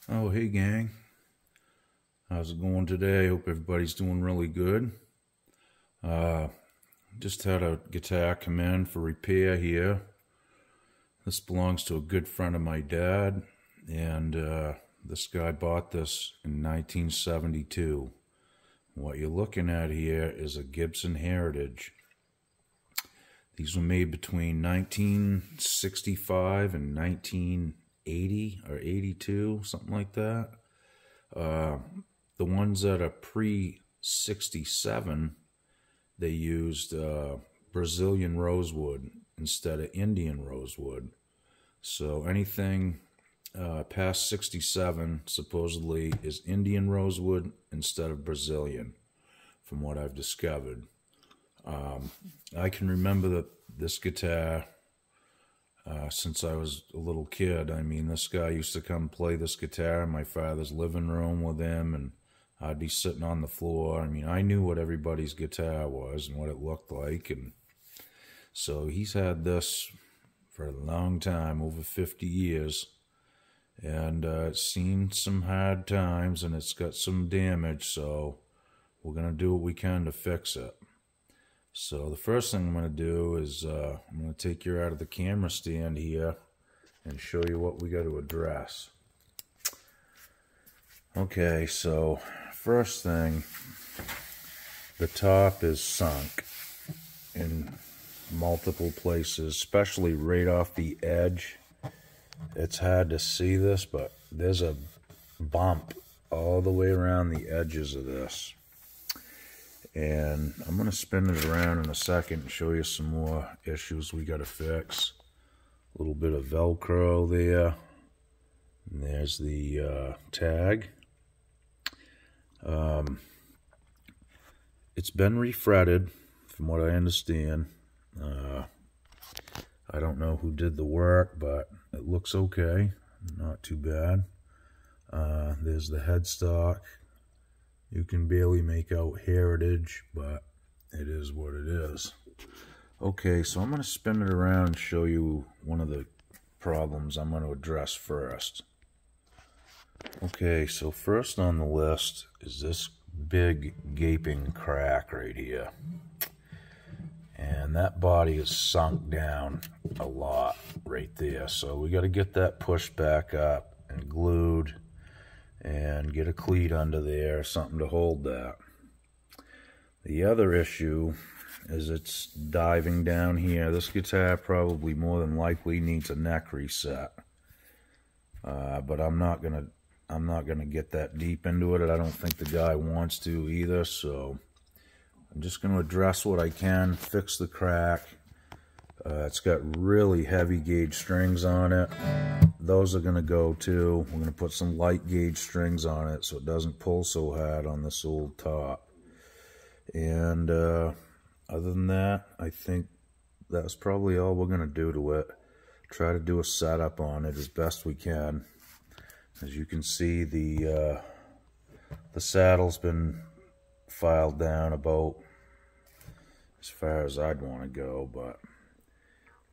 Oh, hey gang. How's it going today? Hope everybody's doing really good. Uh, just had a guitar come in for repair here. This belongs to a good friend of my dad, and this guy bought this in 1972. What you're looking at here is a Gibson Heritage. These were made between 1965 and 1980 or 82, something like that. The ones that are pre-67, they used Brazilian rosewood instead of Indian rosewood. So anything past 67 supposedly is Indian rosewood instead of Brazilian, from what I've discovered. I can remember this guitar since I was a little kid. I mean, this guy used to come play this guitar in my father's living room with him, and I'd be sitting on the floor. I mean, I knew what everybody's guitar was and what it looked like, and so he's had this for a long time, over 50 years, and it's seen some hard times, and it's got some damage, so we're going to do what we can to fix it. So the first thing I'm going to do is I'm going to take you out of the camera stand here and show you what we got to address. Okay, so first thing, the top is sunk in multiple places, especially right off the edge. It's hard to see this, but there's a bump all the way around the edges of this. And I'm going to spin it around in a second and show you some more issues we got to fix. A little bit of Velcro there. And there's the tag. It's been refretted, from what I understand. I don't know who did the work, but it looks okay. Not too bad. There's the headstock. You can barely make out Heritage, but it is what it is. Okay, so I'm going to spin it around and show you one of the problems I'm going to address first. Okay, so first on the list is this big gaping crack right here. And that body is sunk down a lot right there. So we got to get that pushed back up and glued, and get a cleat under there, something to hold that. The other issue is it's diving down here. This guitar probably more than likely needs a neck reset, but I'm not gonna get that deep into it. I don't think the guy wants to either, so I'm just gonna address what I can, fix the crack. It's got really heavy gauge strings on it. Those are going to go too. We're going to put some light gauge strings on it so it doesn't pull so hard on this old top. And other than that, I think that's probably all we're going to do to it. Try to do a setup on it as best we can. As you can see, the saddle's been filed down about as far as I'd want to go, but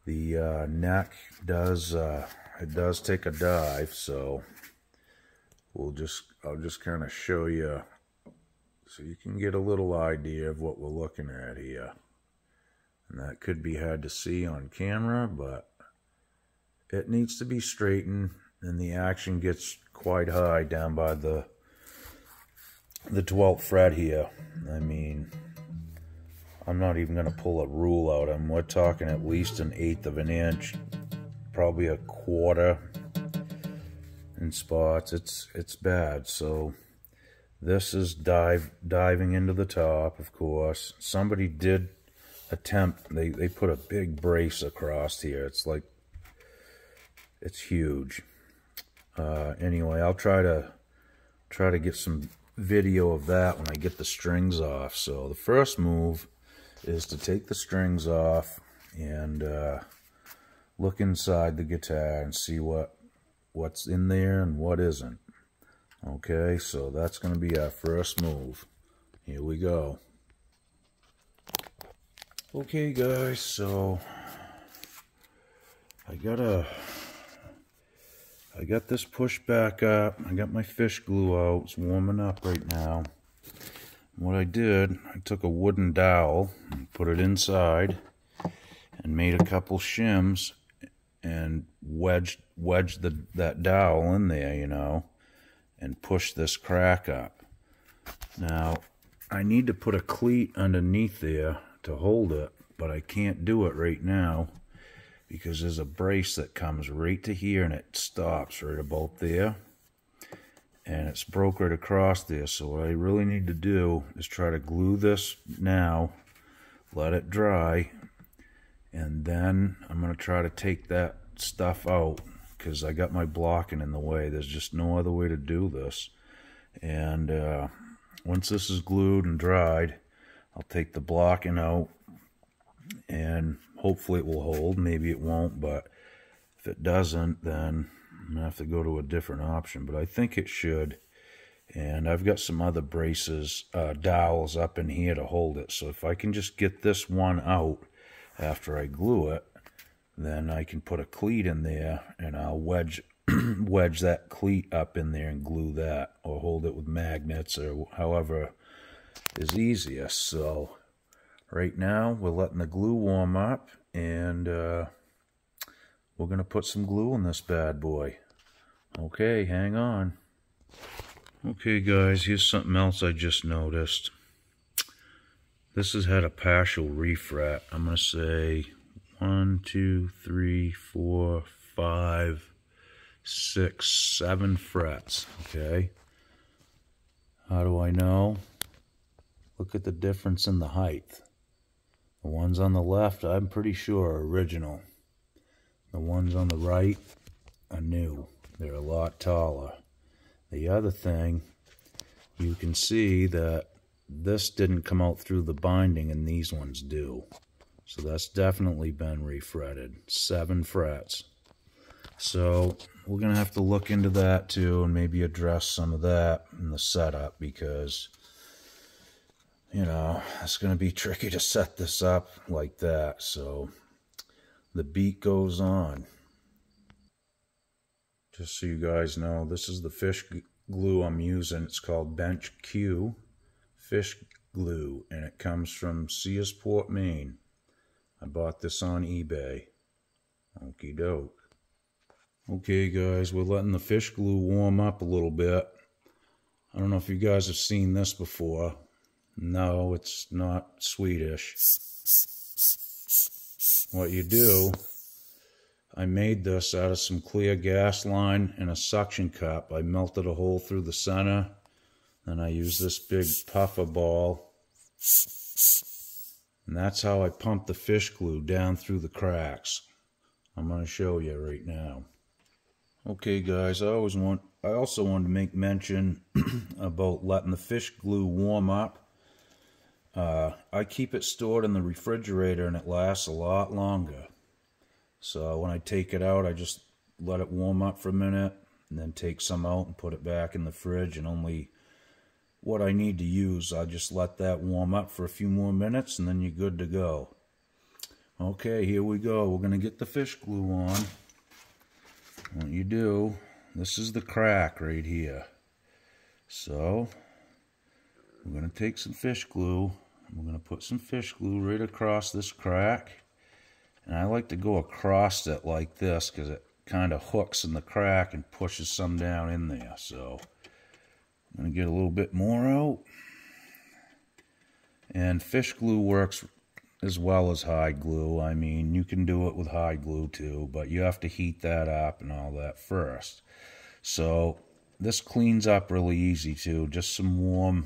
the neck does it does take a dive, so I'll just kind of show you so you can get a little idea of what we're looking at here. And that could be hard to see on camera, but it needs to be straightened, and the action gets quite high down by the 12th fret here. I mean, I'm not even going to pull a rule out. We're talking at least 1/8 of an inch, probably 1/4 in spots. It's bad. So this is diving into the top, of course. Somebody did attempt. They put a big brace across here. It's like, it's huge. Anyway, I'll try to get some video of that when I get the strings off. So the first move is to take the strings off and look inside the guitar and see what's in there and what isn't. Okay, so that's going to be our first move. Here we go. Okay guys, so I got I got this pushed back up. I got my fish glue out. It's warming up right now. What I did, I took a wooden dowel and put it inside and made a couple shims and wedged that dowel in there, you know, and pushed this crack up. Now, I need to put a cleat underneath there to hold it, but I can't do it right now because there's a brace that comes right to here and it stops right about there. And it's broke right across there. So what I really need to do is try to glue this now, let it dry, and then I'm going to try to take that stuff out because I got my blocking in the way. There's just no other way to do this. And once this is glued and dried, I'll take the blocking out and hopefully it will hold. Maybe it won't, but if it doesn't, then I'm going to have to go to a different option. But I think it should. And I've got some other braces, dowels up in here to hold it. So if I can just get this one out after I glue it, then I can put a cleat in there and I'll wedge that cleat up in there and glue that, or hold it with magnets, or however is easiest. So right now we're letting the glue warm up, and we're going to put some glue in this bad boy. Okay, hang on. Okay guys, here's something else I just noticed. This has had a partial refret. I'm going to say 1, 2, 3, 4, 5, 6, 7 frets. Okay. How do I know? Look at the difference in the height. The ones on the left, I'm pretty sure are original. The ones on the right are new. They're a lot taller. The other thing, you can see that this didn't come out through the binding and these ones do. So that's definitely been refretted. 7 frets. So we're going to have to look into that too and maybe address some of that in the setup, because, you know, it's going to be tricky to set this up like that. So the beat goes on. Just so you guys know, this is the fish glue I'm using. It's called Bench Q fish glue, and it comes from Searsport, Maine. I bought this on eBay. Okie doke. Okay guys, we're letting the fish glue warm up a little bit. I don't know if you guys have seen this before. No, it's not Swedish. What you do, I made this out of some clear gas line and a suction cup. I melted a hole through the center, and I used this big puffer ball, and that's how I pump the fish glue down through the cracks. I'm going to show you right now. Okay guys, I also wanted to make mention about letting the fish glue warm up. I keep it stored in the refrigerator and it lasts a lot longer. So when I take it out, I just let it warm up for a minute and then take some out and put it back in the fridge, and only what I need to use, I just let that warm up for a few more minutes and then you're good to go. Okay, here we go. We're going to get the fish glue on. What you do, this is the crack right here. So we're going to take some fish glue, and we're going to put some fish glue right across this crack. And I like to go across it like this because it kind of hooks in the crack and pushes some down in there. So I'm going to get a little bit more out. And fish glue works as well as hide glue. I mean, you can do it with hide glue too, but you have to heat that up and all that first. So this cleans up really easy too. Just some warm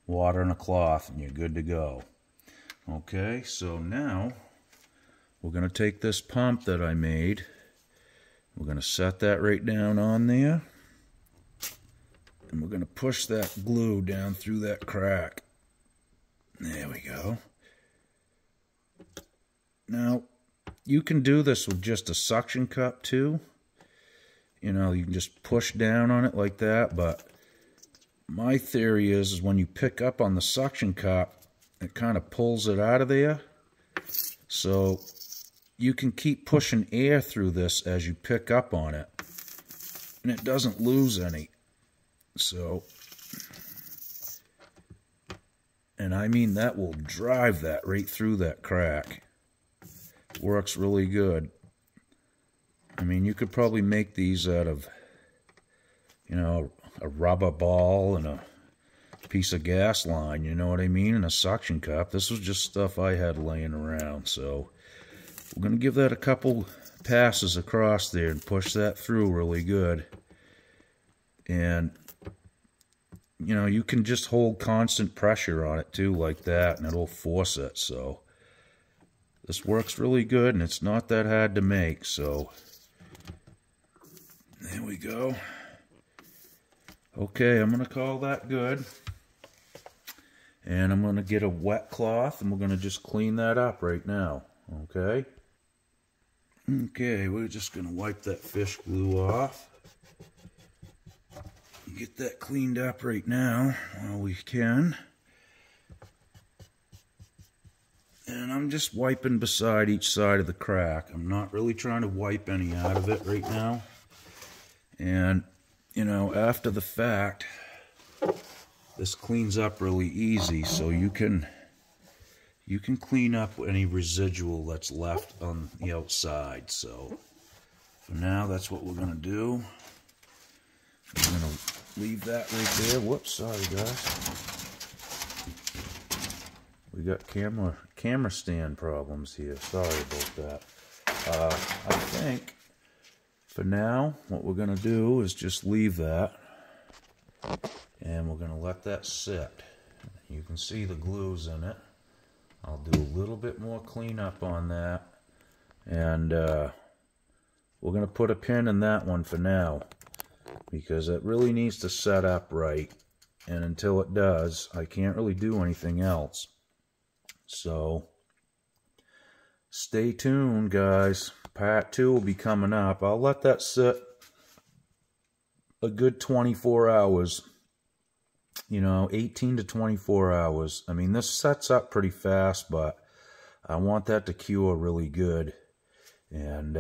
water and a cloth and you're good to go. Okay, so now we're going to take this pump that I made. We're going to set that right down on there. And we're going to push that glue down through that crack. There we go. Now, you can do this with just a suction cup too. You know, you can just push down on it like that, but my theory is when you pick up on the suction cup, it kind of pulls it out of there. So you can keep pushing air through this as you pick up on it. and it doesn't lose any. So, and I mean, that will drive that right through that crack. Works really good. I mean, you could probably make these out of, you know, a rubber ball and a piece of gas line, you know what I mean, and a suction cup. This was just stuff I had laying around. So we're going to give that a couple passes across there and push that through really good. And, you know, you can just hold constant pressure on it too, like that, and it'll force it. So this works really good, and it's not that hard to make. So there we go. Okay, I'm going to call that good. And I'm going to get a wet cloth, and we're going to just clean that up right now. Okay? Okay, we're just going to wipe that fish glue off. Get that cleaned up right now while we can. And I'm just wiping beside each side of the crack. I'm not really trying to wipe any out of it right now. And, you know, after the fact, this cleans up really easy, so you can clean up any residual that's left on the outside. So for now, that's what we're going to do. We're going to leave that right there. Whoops, sorry guys. We got camera stand problems here. Sorry about that. I think for now, what we're going to do is just leave that. And we're going to let that sit. You can see the glue's in it. I'll do a little bit more cleanup on that. And we're going to put a pin in that one for now, because it really needs to set up right. And until it does, I can't really do anything else. So stay tuned, guys. Part 2 will be coming up. I'll let that sit a good 24 hours. You know, 18 to 24 hours. I mean, this sets up pretty fast, but I want that to cure really good. And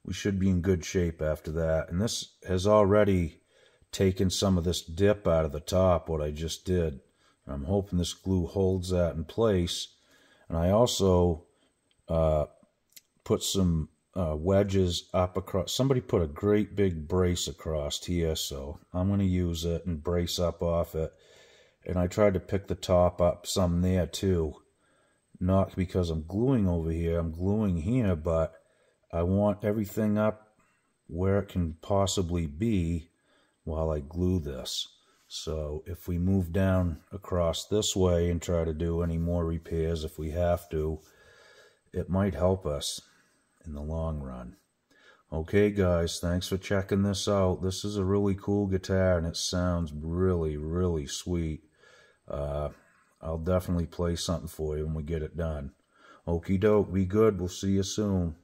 we should be in good shape after that. And this has already taken some of this dip out of the top, what I just did. I'm hoping this glue holds that in place. And I also put some wedges up across. Somebody put a great big brace across here, so I'm going to use it and brace up off it. And I tried to pick the top up some there too. Not because I'm gluing over here, I'm gluing here, but I want everything up where it can possibly be while I glue this. So if we move down across this way and try to do any more repairs if we have to, it might help us in the long run. Okay guys, thanks for checking this out. This is a really cool guitar and it sounds really, really sweet. I'll definitely play something for you when we get it done. Okie doke, be good, we'll see you soon.